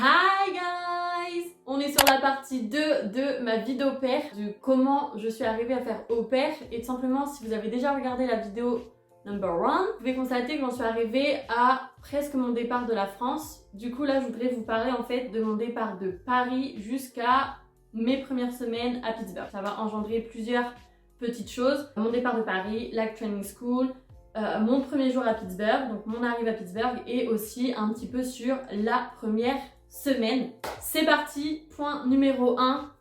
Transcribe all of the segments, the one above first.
Hi guys! On est sur la partie 2 de ma vie d'au pair, de comment je suis arrivée à faire au pair. Et tout simplement, si vous avez déjà regardé la vidéo number 1, vous pouvez constater que j'en suis arrivée à presque mon départ de la France. Du coup là, je voudrais vous parler en fait de mon départ de Paris jusqu'à mes premières semaines à Pittsburgh. Ça va engendrer plusieurs petites choses. Mon départ de Paris, l'Ag Training School, mon premier jour à Pittsburgh, donc mon arrivée à Pittsburgh, et aussi un petit peu sur la première semaine. C'est parti, point numéro 1,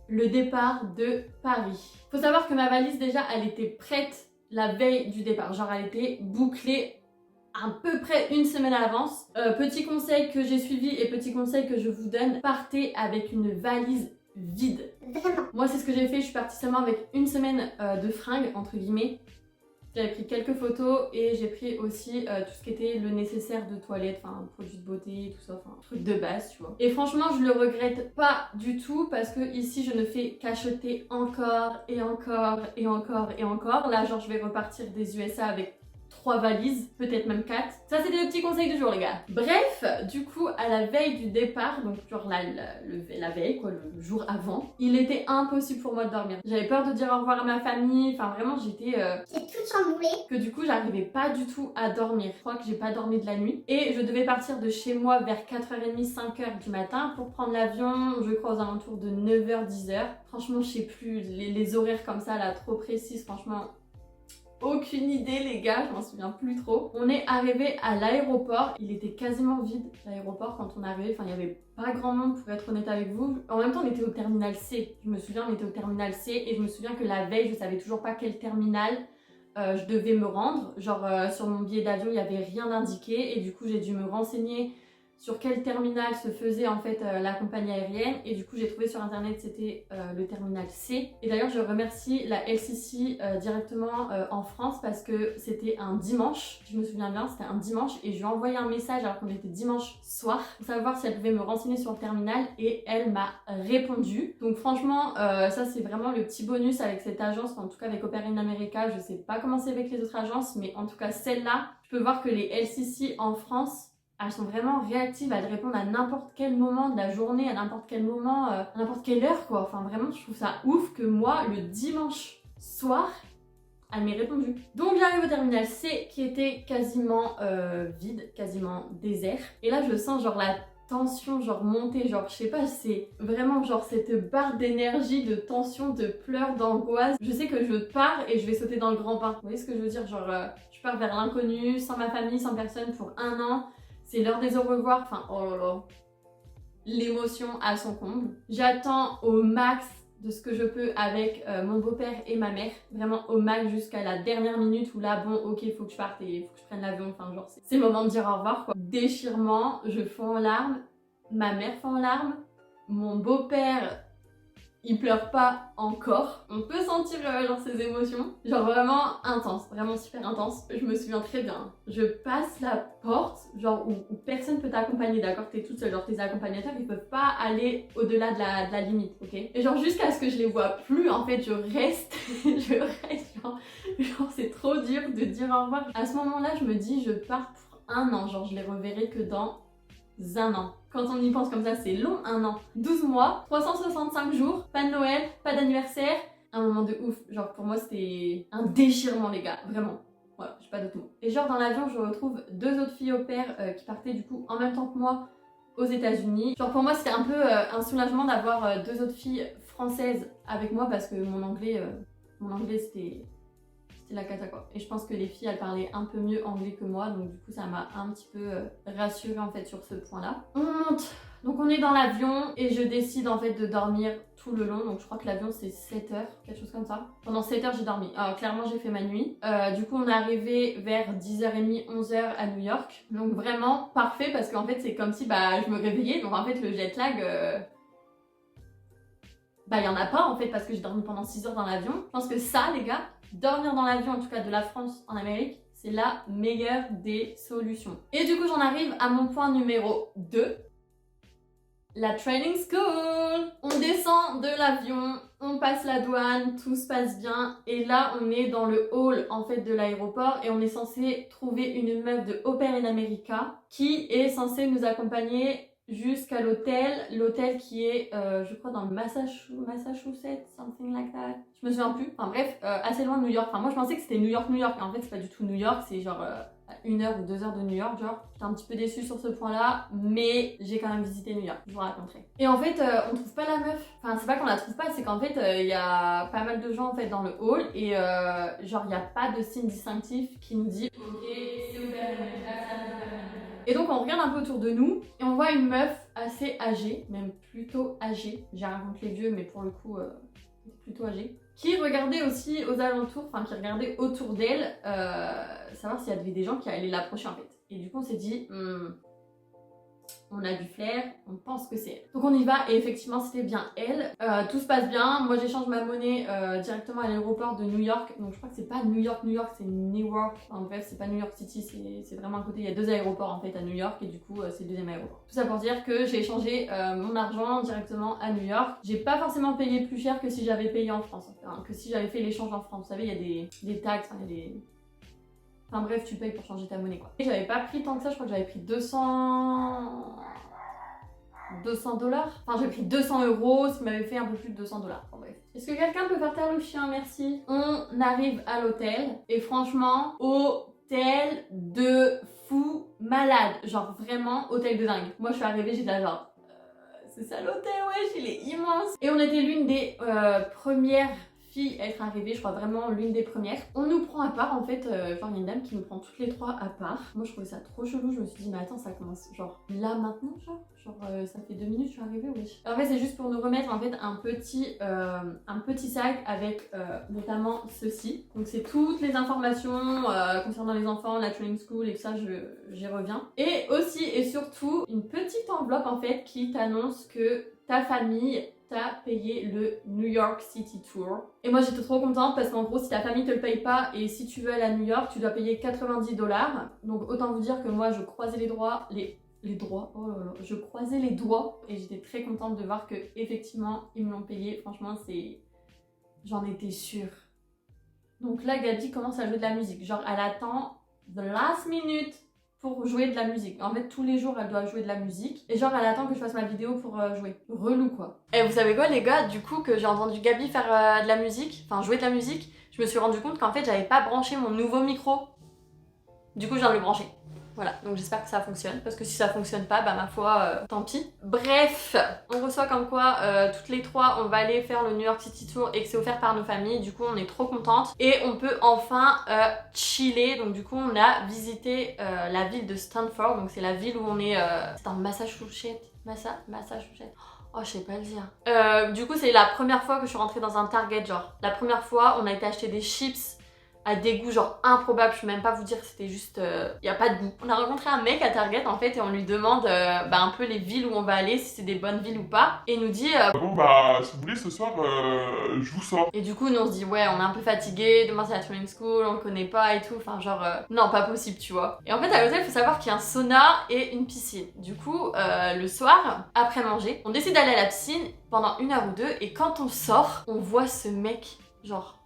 le départ de Paris. Faut savoir que ma valise déjà, elle était prête la veille du départ, genre elle était bouclée à peu près une semaine à l'avance. Petit conseil que j'ai suivi et petit conseil que je vous donne, partez avec une valise vide. Vraiment. Moi c'est ce que j'ai fait, je suis partie seulement avec une semaine de fringues, entre guillemets. J'avais pris quelques photos et j'ai pris aussi tout ce qui était le nécessaire de toilette, enfin produits de beauté, tout ça, enfin truc de base, tu vois. Et franchement, je le regrette pas du tout parce que ici, je ne fais qu'acheter encore et encore et encore et encore. Là, genre, je vais repartir des USA avec 3 valises, peut-être même 4. Ça, c'était le petit conseil du jour, les gars. Bref, du coup, à la veille du départ, donc genre la veille, quoi, le jour avant, il était impossible pour moi de dormir. J'avais peur de dire au revoir à ma famille, enfin vraiment, j'étais toute chamboulée. Que du coup, j'arrivais pas du tout à dormir. Je crois que j'ai pas dormi de la nuit. Et je devais partir de chez moi vers 4h30, 5h du matin pour prendre l'avion, je crois aux alentours de 9h, 10h. Franchement, je sais plus, les horaires comme ça, là, trop précises, franchement... Aucune idée les gars, je m'en souviens plus trop. On est arrivé à l'aéroport, il était quasiment vide l'aéroport quand on est arrivé, enfin il n'y avait pas grand monde pour être honnête avec vous. En même temps on était au terminal C, je me souviens on était au terminal C et je me souviens que la veille je savais toujours pas quel terminal je devais me rendre. Genre sur mon billet d'avion il n'y avait rien d'indiqué et du coup j'ai dû me renseigner sur quel terminal se faisait en fait la compagnie aérienne et du coup j'ai trouvé sur internet c'était le terminal C. Et d'ailleurs je remercie la LCC directement en France parce que c'était un dimanche, je me souviens bien, c'était un dimanche et je lui ai envoyé un message alors qu'on était dimanche soir pour savoir si elle pouvait me renseigner sur le terminal et elle m'a répondu. Donc franchement ça c'est vraiment le petit bonus avec cette agence, en tout cas avec Au Pair in America. Je sais pas comment c'est avec les autres agences mais en tout cas celle-là, je peux voir que les LCC en France elles sont vraiment réactives, elles répondent à n'importe quel moment de la journée, à n'importe quel moment, à n'importe quelle heure quoi. Enfin vraiment je trouve ça ouf que moi le dimanche soir elle m'ait répondu. Donc j'arrive au terminal C qui était quasiment vide, quasiment désert. Et là je sens genre la tension genre monter, genre je sais pas, c'est vraiment genre cette barre d'énergie, de tension, de pleurs, d'angoisse. Je sais que je pars et je vais sauter dans le grand bain. Vous voyez ce que je veux dire? Genre je pars vers l'inconnu, sans ma famille, sans personne pour 1 an. C'est l'heure des au revoir, enfin oh là là, l'émotion à son comble. J'attends au max de ce que je peux avec mon beau-père et ma mère, vraiment au max jusqu'à la dernière minute où là bon ok faut que je parte et faut que je prenne l'avion, enfin genre c'est le moment de dire au revoir quoi. Déchirement, je fonds en larmes, ma mère fond en larmes, mon beau-père il pleure pas encore. On peut sentir genre ses émotions, genre vraiment intense, vraiment super intense. Je me souviens très bien, je passe la porte, genre où personne peut t'accompagner, d'accord? T'es toute seule, genre tes accompagnateurs ils peuvent pas aller au-delà de la limite, ok? Et genre jusqu'à ce que je les vois plus, en fait je reste, genre c'est trop dur de dire au revoir. À ce moment-là je me dis je pars pour 1 an, genre je les reverrai que dans 1 an. Quand on y pense comme ça, c'est long, 1 an. 12 mois, 365 jours, pas de Noël, pas d'anniversaire. Un moment de ouf. Genre pour moi, c'était un déchirement, les gars. Vraiment. Voilà, j'ai pas d'autres mots. Et genre dans l'avion, je retrouve 2 autres filles au pair qui partaient du coup en même temps que moi aux États-Unis. Genre pour moi, c'était un peu un soulagement d'avoir 2 autres filles françaises avec moi parce que mon anglais c'était la cata quoi. Et je pense que les filles elles parlaient un peu mieux anglais que moi, donc du coup ça m'a un petit peu rassurée en fait sur ce point là. On monte, donc on est dans l'avion et je décide en fait de dormir tout le long, donc je crois que l'avion c'est 7 heures, quelque chose comme ça. Pendant 7 heures j'ai dormi, alors clairement j'ai fait ma nuit. Du coup on est arrivé vers 10h30, 11h à New York, donc vraiment parfait parce qu'en fait c'est comme si bah je me réveillais, donc en fait le jet lag... Bah, il y en a pas en fait parce que j'ai dormi pendant 6 heures dans l'avion. Je pense que ça, les gars, dormir dans l'avion, en tout cas de la France en Amérique, c'est la meilleure des solutions. Et du coup, j'en arrive à mon point numéro 2. La training school. On descend de l'avion On passe la douane, tout se passe bien et là on est dans le hall en fait de l'aéroport et on est censé trouver une meuf de Au Pair in America qui est censée nous accompagner jusqu'à l'hôtel qui est je crois dans le Massachusetts, something like that. Je me souviens plus, enfin bref, assez loin de New York. Enfin moi je pensais que c'était New York, mais en fait c'est pas du tout New York, c'est genre à 1 heure ou 2 heures de New York, genre. J'étais un petit peu déçue sur ce point-là, mais j'ai quand même visité New York, je vous raconterai. Et en fait, on trouve pas la meuf. Enfin, c'est pas qu'on la trouve pas, c'est qu'en fait, il y a pas mal de gens en fait dans le hall et genre, il y a pas de signe distinctif qui nous dit ok, c'est ouvert, et donc on regarde un peu autour de nous et on voit une meuf assez âgée, même plutôt âgée. J'ai rien contre les vieux, mais pour le coup, plutôt âgée. Qui regardait aussi aux alentours, enfin qui regardait autour d'elle, savoir s'il y avait des gens qui allaient l'approcher en fait. Et du coup on s'est dit, on a du flair, on pense que c'est elle. Donc on y va et effectivement c'était bien elle. Tout se passe bien, moi j'échange ma monnaie directement à l'aéroport de New York. Donc je crois que c'est pas New York, c'est Newark. Enfin bref, c'est pas New York City, c'est vraiment à côté. Il y a 2 aéroports en fait à New York et du coup c'est le 2e aéroport. Tout ça pour dire que j'ai échangé mon argent directement à New York. J'ai pas forcément payé plus cher que si j'avais payé en France, enfin, que si j'avais fait l'échange en France. Vous savez, il y a des taxes, il y a des... Enfin bref, tu payes pour changer ta monnaie quoi. Et j'avais pas pris tant que ça, je crois que j'avais pris 200 $. Enfin j'ai pris 200 €, ce qui m'avait fait un peu plus de 200 $. Enfin, bref. Est-ce que quelqu'un peut faire taire le chien, merci? On arrive à l'hôtel et franchement, hôtel de fou malade. Genre vraiment hôtel de dingue. Moi je suis arrivée, j'étais là genre... c'est ça l'hôtel, wesh, il est immense. Et on était l'une des premières filles à être arrivée, je crois vraiment l'une des premières. On nous prend à part en fait, genre il y a une dame qui nous prend toutes les 3 à part. Moi je trouvais ça trop chelou, je me suis dit mais attends ça commence genre là maintenant genre ça fait 2 minutes je suis arrivée, wesh. En fait c'est juste pour nous remettre en fait un petit sac avec notamment ceci. Donc c'est toutes les informations concernant les enfants, la training school et tout ça, j'y reviens. Et aussi et surtout une petite enveloppe en fait qui t'annonce que ta famille t'a payé le New York City Tour. Et moi j'étais trop contente parce qu'en gros si ta famille te le paye pas et si tu veux aller à New York tu dois payer 90 $. Donc autant vous dire que moi je croisais les doigts, oh là là, je croisais les doigts et j'étais très contente de voir que effectivement ils me l'ont payé. Franchement c'est... j'en étais sûre. Donc là Gabi commence à jouer de la musique, genre elle attend the last minute pour jouer de la musique. En fait, tous les jours, elle doit jouer de la musique. Et genre, elle attend que je fasse ma vidéo pour jouer. Relou, quoi. Et vous savez quoi, les gars? Du coup, que j'ai entendu Gabi faire de la musique, enfin jouer de la musique, je me suis rendu compte qu'en fait, j'avais pas branché mon nouveau micro. Du coup, je viens de le brancher. Voilà, donc j'espère que ça fonctionne, parce que si ça fonctionne pas, bah ma foi, tant pis. Bref, on reçoit comme quoi, toutes les 3, on va aller faire le New York City Tour et que c'est offert par nos familles, du coup on est trop contentes. Et on peut enfin chiller, donc du coup on a visité la ville de Stanford, donc c'est la ville où on est, c'est en Massachusetts, Massachusetts. Oh, je sais pas le dire. Du coup c'est la première fois que je suis rentrée dans un Target, genre. La première fois, on a été acheter des chips à des goûts genre improbables, je peux même pas vous dire, c'était juste... y a pas de goût. On a rencontré un mec à Target en fait et on lui demande un peu les villes où on va aller, si c'est des bonnes villes ou pas. Et il nous dit... bon bah, si vous voulez, ce soir, je vous sors. Et du coup, nous on se dit, ouais, on est un peu fatigué, demain c'est la training school, on le connaît pas et tout, enfin genre... non, pas possible, tu vois. Et en fait, à l'hôtel, il faut savoir qu'il y a un sauna et une piscine. Du coup, le soir, après manger, on décide d'aller à la piscine pendant 1 heure ou 2 et quand on sort, on voit ce mec, genre,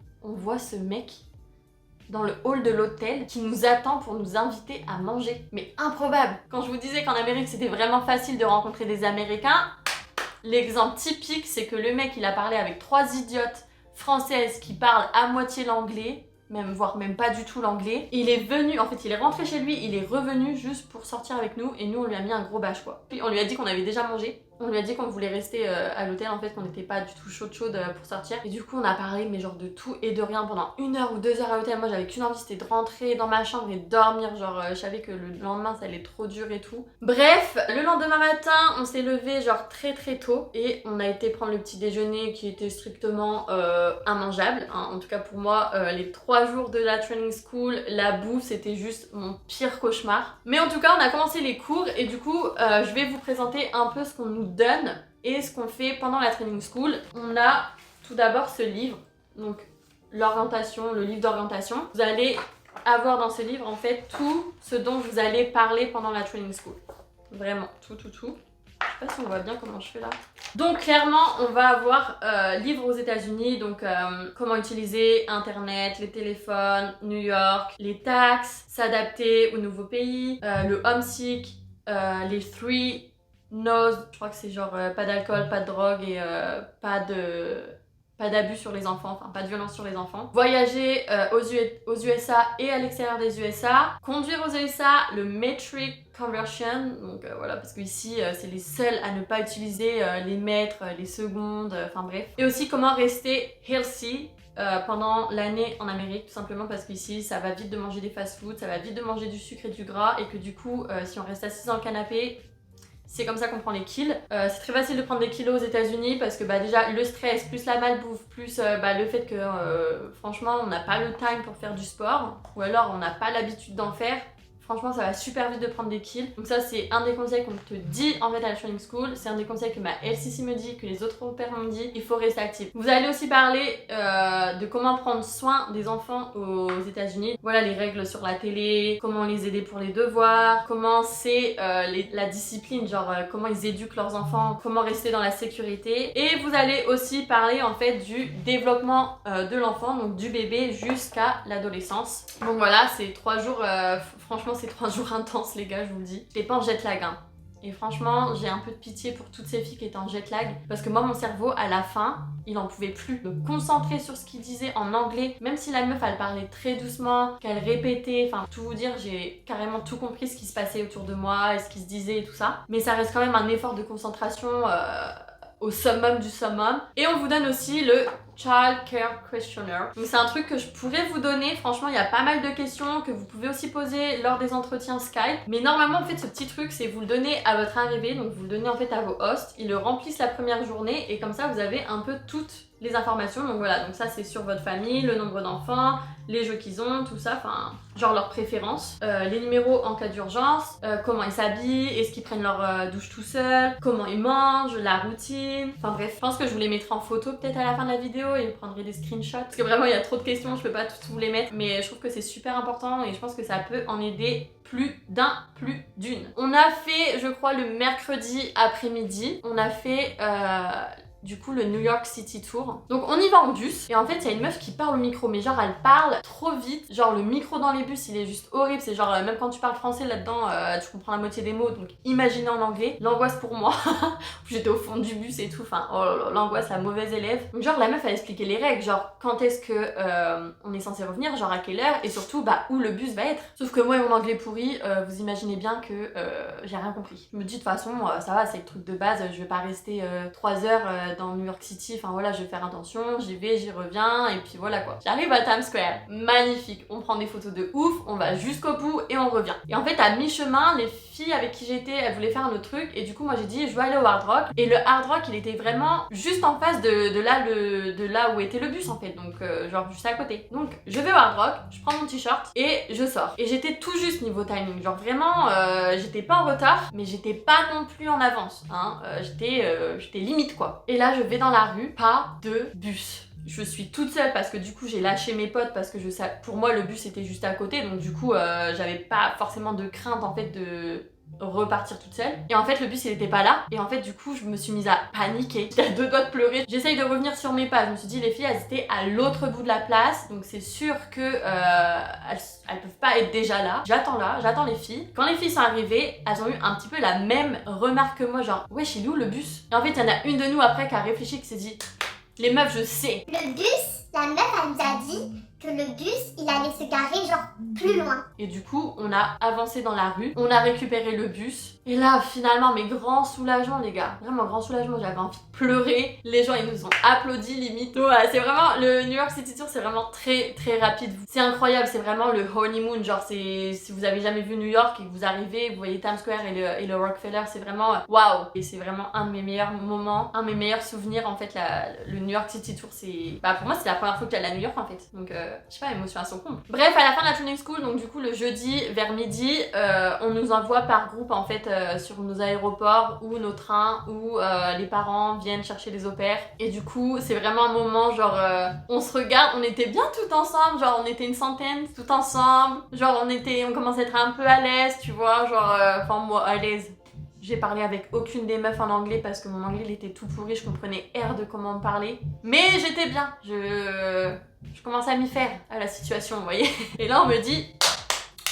dans le hall de l'hôtel qui nous attend pour nous inviter à manger. Mais improbable! Quand je vous disais qu'en Amérique c'était vraiment facile de rencontrer des Américains, l'exemple typique c'est que le mec il a parlé avec 3 idiotes françaises qui parlent à moitié l'anglais, voire même pas du tout l'anglais. Il est venu, en fait il est rentré chez lui, il est revenu juste pour sortir avec nous et nous on lui a mis un gros bâche quoi. Puis on lui a dit qu'on avait déjà mangé. On lui a dit qu'on voulait rester à l'hôtel en fait, qu'on n'était pas du tout chaude pour sortir. Et du coup on a parlé mais genre de tout et de rien pendant 1 heure ou 2 heures à l'hôtel. Moi j'avais qu'une envie, c'était de rentrer dans ma chambre et de dormir. Genre je savais que le lendemain ça allait trop dur et tout. Bref, le lendemain matin on s'est levé genre très tôt et on a été prendre le petit déjeuner qui était strictement immangeable. Hein. En tout cas pour moi, les 3 jours de la training school, la bouffe c'était juste mon pire cauchemar. Mais en tout cas on a commencé les cours et du coup je vais vous présenter un peu ce qu'on nous donne et ce qu'on fait pendant la training school. On a tout d'abord ce livre, donc l'orientation, le livre d'orientation. Vous allez avoir dans ce livre en fait tout ce dont vous allez parler pendant la training school. Vraiment, tout. Je sais pas si on voit bien comment je fais là. Donc clairement, on va avoir livres aux États-Unis, donc comment utiliser Internet, les téléphones, New York, les taxes, s'adapter au nouveau pays, le homesick, les 3 no's, je crois que c'est genre pas d'alcool, pas de drogue et pas d'abus sur les enfants, enfin pas de violence sur les enfants. Voyager aux USA et à l'extérieur des USA. Conduire aux USA, le metric conversion, donc voilà, parce qu'ici c'est les seuls à ne pas utiliser les mètres, les secondes, enfin bref. Et aussi comment rester healthy pendant l'année en Amérique, tout simplement parce qu'ici ça va vite de manger des fast-food, ça va vite de manger du sucre et du gras, et que du coup si on reste assis dans le canapé, c'est comme ça qu'on prend les kills. C'est très facile de prendre des kilos aux États-Unis parce que déjà le stress, plus la malbouffe, plus le fait que franchement on n'a pas le time pour faire du sport, ou alors on n'a pas l'habitude d'en faire. Franchement, ça va super vite de prendre des kills. Donc ça, c'est un des conseils qu'on te dit en fait à la training school. C'est un des conseils que ma LCC me dit, que les autres pères m'ont dit. Il faut rester actif. Vous allez aussi parler de comment prendre soin des enfants aux États-Unis. Voilà les règles sur la télé, comment les aider pour les devoirs, comment c'est la discipline, genre comment ils éduquent leurs enfants, comment rester dans la sécurité. Et vous allez aussi parler en fait du développement de l'enfant, donc du bébé jusqu'à l'adolescence. Donc voilà, c'est 3 jours, franchement c'est 3 jours intenses les gars, je vous le dis. J'étais pas en jet lag hein. Et franchement j'ai un peu de pitié pour toutes ces filles qui étaient en jet lag, parce que moi mon cerveau à la fin il en pouvait plus me concentrer sur ce qu'il disait en anglais, même si la meuf elle parlait très doucement, qu'elle répétait, enfin tout vous dire, j'ai carrément tout compris ce qui se passait autour de moi et ce qui se disait et tout ça, mais ça reste quand même un effort de concentration au summum du summum. Et on vous donne aussi le Child Care Questionnaire. Donc c'est un truc que je pourrais vous donner, franchement il y a pas mal de questions que vous pouvez aussi poser lors des entretiens Skype. Mais normalement en fait ce petit truc c'est vous le donnez à votre arrivée, donc vous le donnez en fait à vos hosts, ils le remplissent la première journée et comme ça vous avez un peu toutes les informations. Donc voilà, donc ça c'est sur votre famille, le nombre d'enfants, les jeux qu'ils ont, tout ça, enfin genre leurs préférences, les numéros en cas d'urgence, comment ils s'habillent, est-ce qu'ils prennent leur douche tout seuls, comment ils mangent, la routine, enfin bref, je pense que je vous les mettrai en photo peut-être à la fin de la vidéo et vous prendrez des screenshots parce que vraiment il y a trop de questions, je peux pas toutes vous les mettre, mais je trouve que c'est super important et je pense que ça peut en aider plus d'un, plus d'une. On a fait, je crois, le mercredi après-midi, on a fait du coup le New York City Tour. Donc on y va en bus et en fait il y a une meuf qui parle au micro, mais genre elle parle trop vite, genre le micro dans les bus il est juste horrible, c'est genre même quand tu parles français là-dedans tu comprends la moitié des mots, donc imaginez en anglais, l'angoisse pour moi. J'étais au fond du bus et tout, enfin oh là là, l'angoisse, la mauvaise élève. Donc genre la meuf a expliqué les règles, genre quand est-ce que on est censé revenir, genre à quelle heure et surtout où le bus va être. Sauf que moi et mon anglais pourri, vous imaginez bien que j'ai rien compris. Je me dis de toute façon ça va, c'est le truc de base, je vais pas rester 3 heures dans New York City, enfin voilà, je vais faire attention, j'y vais, j'y reviens, et puis voilà quoi. J'arrive à Times Square, magnifique, on prend des photos de ouf, on va jusqu'au bout et on revient. Et en fait à mi-chemin, les filles avec qui j'étais, elles voulaient faire un autre truc, et du coup moi j'ai dit je veux aller au Hard Rock, et le Hard Rock il était vraiment juste en face de là où était le bus en fait, donc genre juste à côté. Donc je vais au Hard Rock, je prends mon t-shirt et je sors. Et j'étais tout juste niveau timing, genre vraiment j'étais pas en retard, mais j'étais pas non plus en avance, hein. J'étais limite quoi. Et là je vais dans la rue, pas de bus. Je suis toute seule parce que du coup j'ai lâché mes potes parce que pour moi le bus était juste à côté, donc du coup j'avais pas forcément de crainte en fait de repartir toute seule. Et en fait le bus il était pas là, et en fait du coup je me suis mise à paniquer, j'étais à 2 doigts de pleurer. J'essaye de revenir sur mes pas, je me suis dit les filles elles étaient à l'autre bout de la place, donc c'est sûr que elles peuvent pas être déjà là. J'attends les filles. Quand les filles sont arrivées, elles ont eu un petit peu la même remarque que moi, genre wesh il est où le bus? Et en fait il y en a une de nous après qui a réfléchi, qui s'est dit les meufs je sais. Le bus, la meuf elle nous a dit que le bus il allait se garer genre plus loin. Et du coup on a avancé dans la rue, on a récupéré le bus, et là finalement, mais grand soulagement les gars, vraiment grand soulagement, j'avais envie de pleurer, les gens ils nous ont applaudi limite. Donc voilà, c'est vraiment, le New York City Tour c'est vraiment très très rapide, c'est incroyable, c'est vraiment le honeymoon, genre c'est, si vous avez jamais vu New York et que vous arrivez, vous voyez Times Square et le Rockefeller, c'est vraiment waouh. Et c'est vraiment un de mes meilleurs moments, un de mes meilleurs souvenirs en fait, le New York City Tour, c'est, pour moi c'est la première fois que j'allais à New York en fait, donc je sais pas, émotion à son comble. Bref, à la fin de la training school, donc du coup le jeudi vers midi, on nous envoie par groupe en fait sur nos aéroports ou nos trains où les parents viennent chercher les au pairs. Et du coup c'est vraiment un moment genre on se regarde, on était bien tout ensemble, genre on était une centaine tout ensemble, genre on commençait à être un peu à l'aise, tu vois, genre enfin moi à l'aise. J'ai parlé avec aucune des meufs en anglais parce que mon anglais il était tout pourri, je comprenais R de comment me parler. Mais j'étais bien, je commençais à m'y faire à la situation, vous voyez. Et là on me dit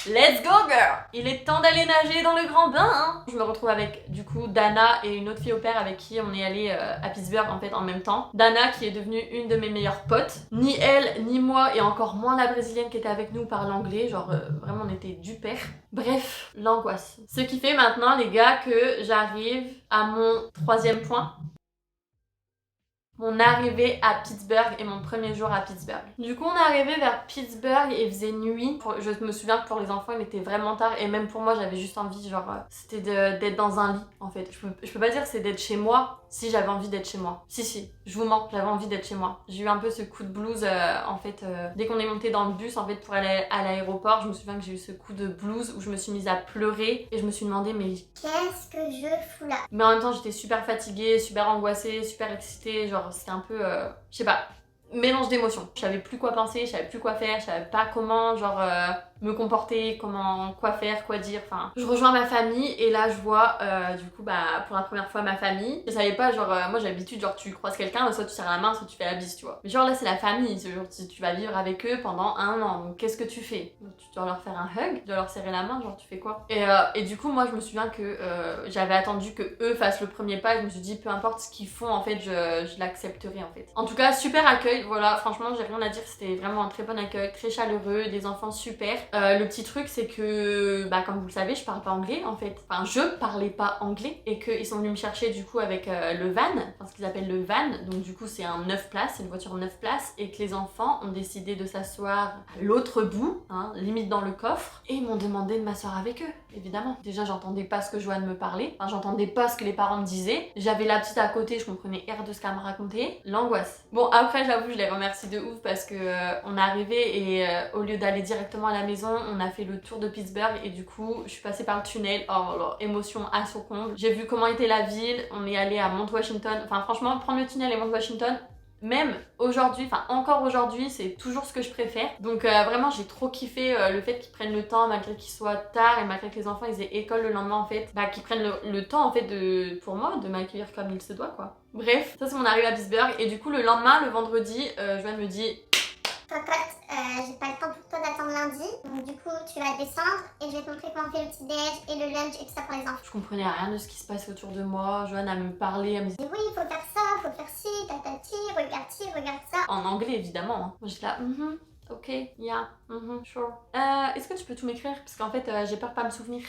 let's go girl! Il est temps d'aller nager dans le grand bain, hein. Je me retrouve avec du coup Dana et une autre fille au pair avec qui on est allé à Pittsburgh en fait en même temps. Dana qui est devenue une de mes meilleures potes. Ni elle, ni moi et encore moins la brésilienne qui était avec nous parle anglais, genre vraiment on était du pair. Bref, l'angoisse. Ce qui fait maintenant les gars que j'arrive à mon 3e point. Mon arrivée à Pittsburgh et mon premier jour à Pittsburgh. Du coup, on est arrivé vers Pittsburgh et il faisait nuit. Je me souviens que pour les enfants, il était vraiment tard et même pour moi, j'avais juste envie, genre, c'était d'être dans un lit en fait. Je peux pas dire que c'est d'être chez moi si j'avais envie d'être chez moi. Si, je vous mens, j'avais envie d'être chez moi. J'ai eu un peu ce coup de blues en fait, dès qu'on est monté dans le bus en fait pour aller à l'aéroport, je me souviens que j'ai eu ce coup de blues où je me suis mise à pleurer et je me suis demandé mais qu'est-ce que je fous là? mais en même temps, j'étais super fatiguée, super angoissée, super excitée, genre c'était un peu, je sais pas, mélange d'émotions. Je savais plus quoi penser, je savais plus quoi faire, je savais pas comment, genre, me comporter, quoi faire, quoi dire, enfin. Je rejoins ma famille et là je vois, du coup, bah, pour la première fois ma famille. Je savais pas, genre, moi j'ai l'habitude, genre, tu croises quelqu'un, soit tu serres la main, soit tu fais la bise, tu vois. Mais genre là, c'est la famille, genre, tu vas vivre avec eux pendant 1 an, donc qu'est-ce que tu fais? Tu dois leur faire un hug, tu dois leur serrer la main, genre, tu fais quoi? Et du coup, moi, je me souviens que j'avais attendu que eux fassent le premier pas et je me suis dit, peu importe ce qu'ils font, en fait, je l'accepterai, en fait. En tout cas, super accueil, voilà, franchement, j'ai rien à dire, c'était vraiment un très bon accueil, très chaleureux, des enfants super. Le petit truc, c'est que, bah, comme vous le savez, je parle pas anglais, en fait. Enfin, je parlais pas anglais et qu'ils sont venus me chercher, du coup, avec le van, enfin, ce qu'ils appellent le van. Donc, du coup, c'est un 9 places, c'est une voiture 9 places et que les enfants ont décidé de s'asseoir à l'autre bout, hein, limite dans le coffre, et ils m'ont demandé de m'asseoir avec eux, évidemment. Déjà, j'entendais pas ce que Joanne me parlait, enfin, j'entendais pas ce que les parents me disaient. J'avais la petite à côté, je comprenais R de ce qu'elle me racontait. L'angoisse. Bon, après, j'avoue, je les remercie de ouf parce que on est arrivé et au lieu d'aller directement à la maison, on a fait le tour de Pittsburgh et du coup, je suis passée par le tunnel. Oh, alors, émotion à son comble. J'ai vu comment était la ville, on est allé à Mount Washington. Enfin, franchement, prendre le tunnel et Mount Washington, même aujourd'hui, enfin encore aujourd'hui, c'est toujours ce que je préfère. Donc vraiment j'ai trop kiffé le fait qu'ils prennent le temps malgré qu'il soit tard et malgré que les enfants ils aient école le lendemain en fait, bah qu'ils prennent le temps en fait pour moi de m'accueillir comme il se doit quoi. Bref, ça c'est mon arrivée à Pittsburgh et du coup le lendemain, le vendredi, Joanne me dit cocotte, j'ai pas le temps pour toi d'attendre lundi, donc du coup tu vas descendre et je vais te montrer comment on fait le petit déj et le lunch et tout ça pour les enfants. Je comprenais rien de ce qui se passait autour de moi. Joanne elle me parlait, elle me disait Et oui, faut faire ça, faut faire ci, tatati, regarde ça. en anglais évidemment. Hein. Moi j'étais là, ok, yeah, sure. Est-ce que tu peux tout m'écrire? Parce qu'en fait, j'ai peur de pas me souvenir.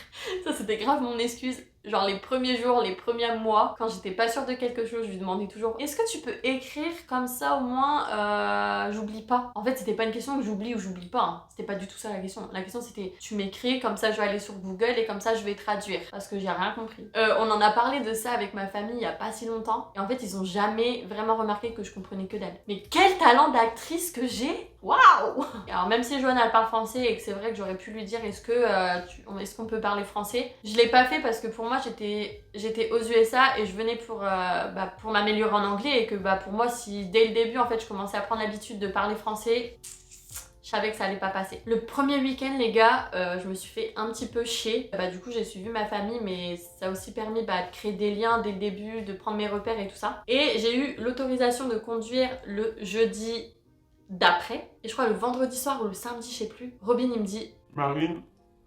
Ça, c'était grave mon excuse. Genre les premiers jours, les premiers mois, quand j'étais pas sûre de quelque chose, je lui demandais toujours est-ce que tu peux écrire comme ça au moins j'oublie pas. En fait, c'était pas une question que j'oublie ou j'oublie pas. Hein. C'était pas du tout ça la question. La question c'était tu m'écris, comme ça je vais aller sur Google et comme ça je vais traduire. Parce que j'ai rien compris. On en a parlé de ça avec ma famille il y a pas si longtemps. Et en fait, ils ont jamais vraiment remarqué que je comprenais que dalle. Mais quel talent d'actrice que j'ai! Waouh! Alors même si Joanne elle parle français et que c'est vrai que j'aurais pu lui dire est-ce qu'on peut parler français, je l'ai pas fait parce que pour moi j'étais aux USA et je venais pour m'améliorer en anglais et que pour moi si dès le début en fait je commençais à prendre l'habitude de parler français, je savais que ça allait pas passer. Le premier week-end les gars, je me suis fait un petit peu chier. Du coup j'ai suivi ma famille mais ça a aussi permis de créer des liens dès le début, de prendre mes repères et tout ça. Et j'ai eu l'autorisation de conduire le jeudi d'après, et je crois le vendredi soir ou le samedi, je sais plus, Robin il me dit Marine,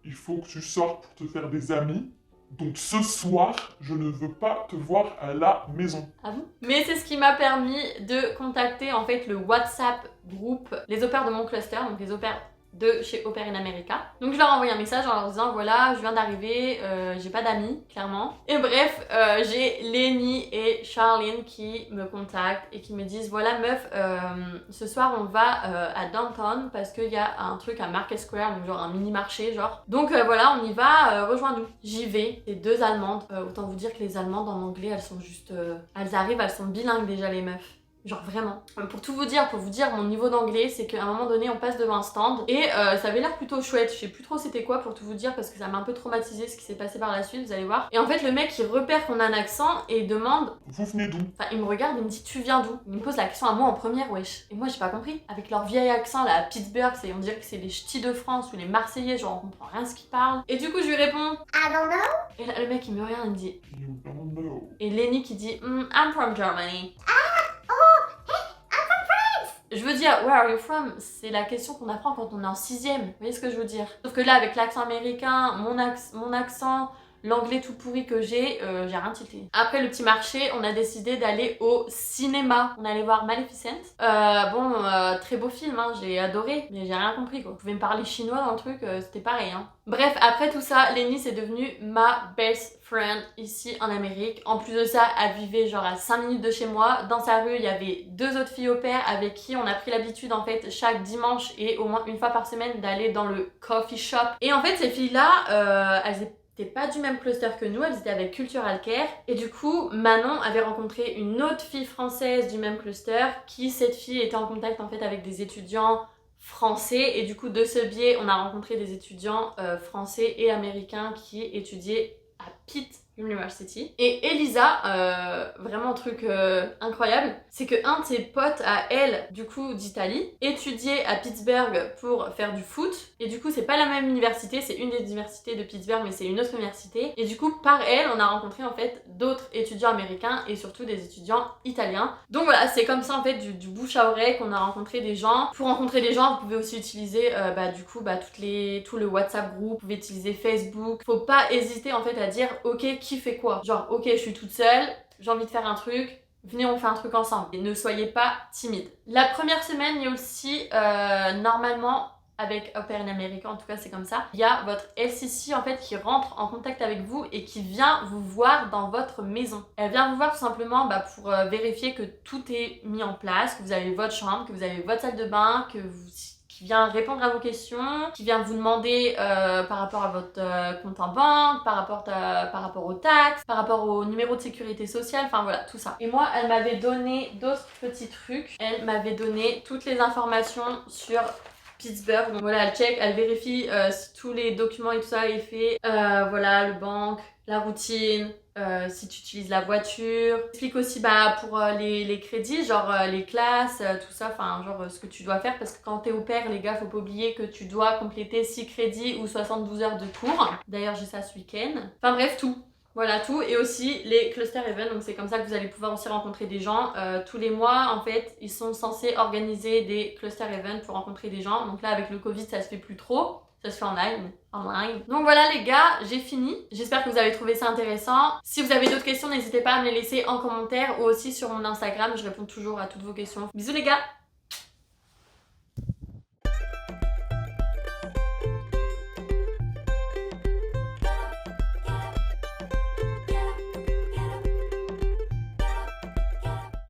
il faut que tu sortes pour te faire des amis. Donc ce soir, je ne veux pas te voir à la maison. Ah bon? Mais c'est ce qui m'a permis de contacter en fait le WhatsApp groupe Les Au Pairs de mon cluster, donc les au pairs de chez Au Pair in America. Donc je leur ai envoyé un message en leur disant voilà, je viens d'arriver, j'ai pas d'amis, clairement. Et bref, j'ai Lenny et Charlene qui me contactent et qui me disent voilà meuf, ce soir on va à Downtown parce qu'il y a un truc à Market Square, donc genre un mini marché genre. Donc voilà, on y va, rejoins-nous. J'y vais, c'est 2 Allemandes. Autant vous dire que les Allemandes en anglais, elles sont juste... elles arrivent, elles sont bilingues déjà les meufs. Genre vraiment. Pour tout vous dire, mon niveau d'anglais, c'est qu'à un moment donné, on passe devant un stand et ça avait l'air plutôt chouette. Je sais plus trop c'était quoi pour tout vous dire parce que ça m'a un peu traumatisé ce qui s'est passé par la suite, vous allez voir. Et en fait, le mec, il repère qu'on a un accent et il demande... Vous venez d'où? Enfin, il me regarde, il me dit tu viens d'où? Il me pose la question à moi en première, wesh. Et moi, j'ai pas compris. Avec leur vieil accent là, à Pittsburgh, on dirait que c'est les ch'tis de France ou les Marseillais, genre on comprend rien ce qu'ils parlent. Et du coup, je lui réponds... I don't know. Et là, le mec, il me regarde, il me dit... You don't know. Et Lenny qui dit I'm from Germany. Je veux dire, where are you from? C'est la question qu'on apprend quand on est en 6ème. Vous voyez ce que je veux dire? Sauf que là, avec l'accent américain, mon accent, l'anglais tout pourri que j'ai rien tilté. Après le petit marché, on a décidé d'aller au cinéma. On allait voir Maleficent. Très beau film, hein, j'ai adoré, mais j'ai rien compris quoi. Vous pouvez me parler chinois dans le truc, c'était pareil. Hein. Bref, après tout ça, Lenny c'est devenue ma best friend ici en Amérique. En plus de ça, elle vivait genre à 5 minutes de chez moi. Dans sa rue, il y avait 2 autres filles au pair avec qui on a pris l'habitude en fait chaque dimanche et au moins une fois par semaine d'aller dans le coffee shop. Et en fait, ces filles-là, elles étaient pas du même cluster que nous, elles étaient avec Cultural Care. Et du coup, Manon avait rencontré une autre fille française du même cluster qui, cette fille, était en contact en fait avec des étudiants français. Et du coup, de ce biais, on a rencontré des étudiants français et américains qui étudiaient à Pitt University. Et Elisa, vraiment un truc incroyable, c'est que un de ses potes à elle, du coup d'Italie, étudiait à Pittsburgh pour faire du foot. Et du coup, c'est pas la même université, c'est une des universités de Pittsburgh, mais c'est une autre université. Et du coup, par elle, on a rencontré en fait d'autres étudiants américains et surtout des étudiants italiens. Donc voilà, c'est comme ça en fait du bouche à oreille qu'on a rencontré des gens. Pour rencontrer des gens, vous pouvez aussi utiliser tout le WhatsApp group, vous pouvez utiliser Facebook. Faut pas hésiter en fait à dire ok, qui fait quoi? Genre ok, je suis toute seule, j'ai envie de faire un truc, venez on fait un truc ensemble. Et ne soyez pas timide. La première semaine, il y a aussi normalement avec Au Pair in America, en tout cas c'est comme ça, il y a votre LCC en fait qui rentre en contact avec vous et qui vient vous voir dans votre maison. Elle vient vous voir tout simplement pour vérifier que tout est mis en place, que vous avez votre chambre, que vous avez votre salle de bain, qui vient répondre à vos questions, qui vient vous demander par rapport à votre compte en banque, par rapport aux taxes, par rapport au numéro de sécurité sociale, enfin voilà, tout ça. Et moi, elle m'avait donné d'autres petits trucs. Elle m'avait donné toutes les informations sur Pittsburgh. Donc voilà, elle check, elle vérifie si tous les documents et tout ça est fait. Voilà, le banque, la routine, si tu utilises la voiture. Explique aussi pour les crédits, genre les classes, tout ça, enfin genre ce que tu dois faire parce que quand t'es au pair, les gars, faut pas oublier que tu dois compléter 6 crédits ou 72 heures de cours. D'ailleurs, j'ai ça ce week-end. Enfin bref, tout. Voilà tout, et aussi les cluster events, donc c'est comme ça que vous allez pouvoir aussi rencontrer des gens. Tous les mois en fait, ils sont censés organiser des cluster events pour rencontrer des gens. Donc là avec le Covid ça se fait plus trop, ça se fait en online. Donc voilà les gars, j'ai fini. J'espère que vous avez trouvé ça intéressant. Si vous avez d'autres questions, n'hésitez pas à me les laisser en commentaire ou aussi sur mon Instagram, je réponds toujours à toutes vos questions. Bisous les gars!